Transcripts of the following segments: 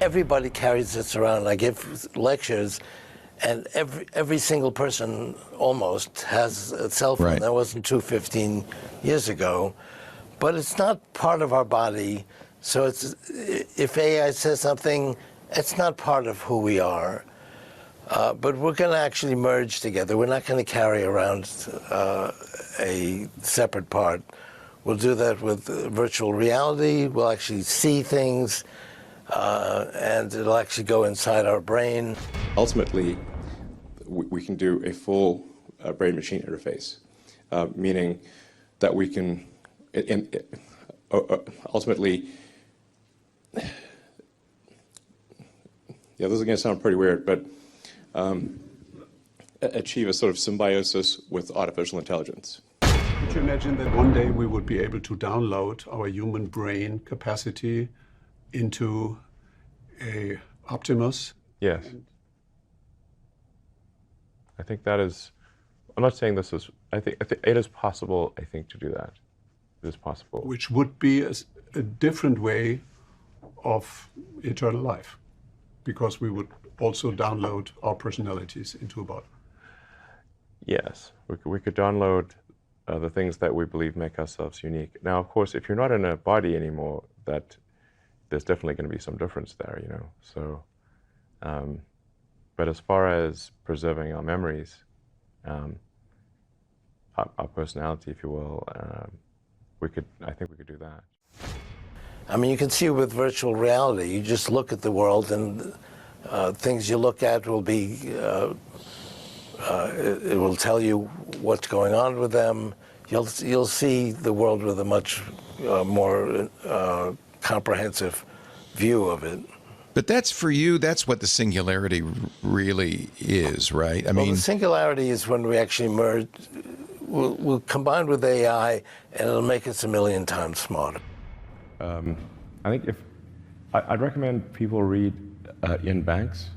Everybody carries this around. I give lectures, and every single person almost has a cell phone. Right. That wasn't true 15 years ago. But it's not part of our body. So if AI says something, it's not part of who we are. But we're going to actually merge together. We're not going to carry around a separate part. We'll do that with virtual reality. We'll actually see things, and it'll actually go inside our brain. Ultimately, we can do a full brain-machine interface, meaning that we can, ultimately, yeah, this is going to sound pretty weird, but achieve a sort of symbiosis with artificial intelligence. Could you imagine that one day we would be able to download our human brain capacity into a Optimus? Yes. I think that is, I'm not saying this is, I think it is possible, I think, to do that. It is possible. Which would be a different way of eternal life, because we would also download our personalities into a body. Yes, we could download the things that we believe make ourselves unique. Now, of course, if you're not in a body anymore, that there's definitely going to be some difference there, you know. So, but as far as preserving our memories, our personality, if you will, I think we could do that. I mean, you can see with virtual reality, you just look at the world, and things you look at will be, it will tell you what's going on with them. You'll see the world with a much more comprehensive view of it. But that's, for you, that's what the singularity really is, right? I mean, the singularity is when we actually merge, we'll combine with AI, and it'll make us 1,000,000 times smarter. I think I'd recommend people read Ian Banks.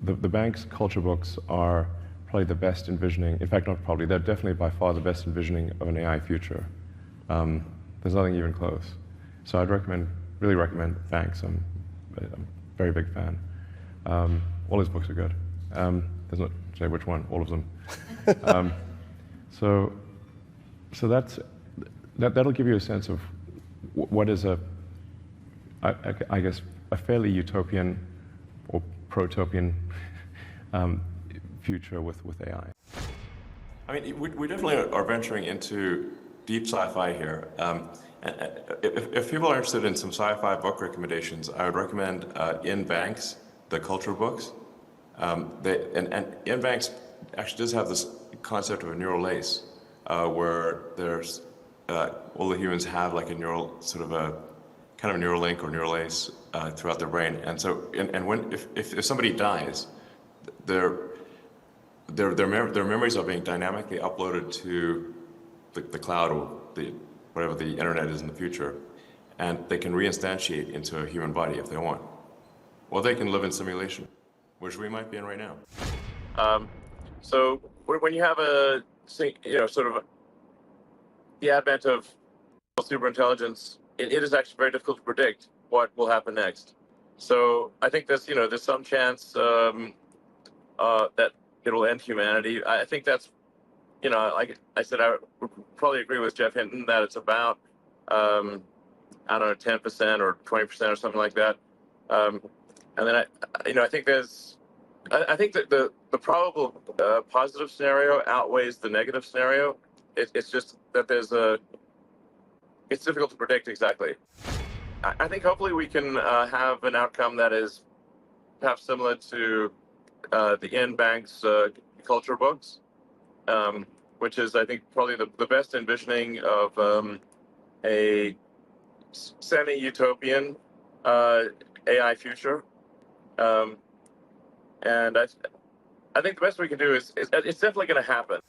The Banks culture books are probably the best envisioning, in fact, not probably, they're definitely by far the best envisioning of an AI future. There's nothing even close. So I'd really recommend Banks. I'm a very big fan. All his books are good. There's not say which one, all of them. So that'll give you a sense of what is I guess, a fairly utopian or protopian future with AI. I mean, we definitely are venturing into deep sci-fi here. If people are interested in some sci-fi book recommendations, I would recommend Ian Banks, the culture books. And Ian Banks actually does have this concept of a neural lace, where there's all the humans have like a neural, sort of a kind of a neural link or neural lace throughout their brain. And so, if somebody dies, their memories are being dynamically uploaded to the cloud or whatever the internet is in the future, and they can reinstantiate into a human body if they want. Or they can live in simulation, which we might be in right now. So when you have sort of the advent of superintelligence, it is actually very difficult to predict what will happen next. So I think there's some chance that it will end humanity. I think that's, like I said, I would probably agree with Jeff Hinton that it's about, I don't know, 10% or 20% or something like that. And then I think I think that the probable positive scenario outweighs the negative scenario. It's just that it's difficult to predict exactly. I think hopefully we can have an outcome that is perhaps similar to the Ian Banks culture books, which is, I think, probably the best envisioning of a semi-utopian AI future. And I think the best we can do is it's definitely going to happen.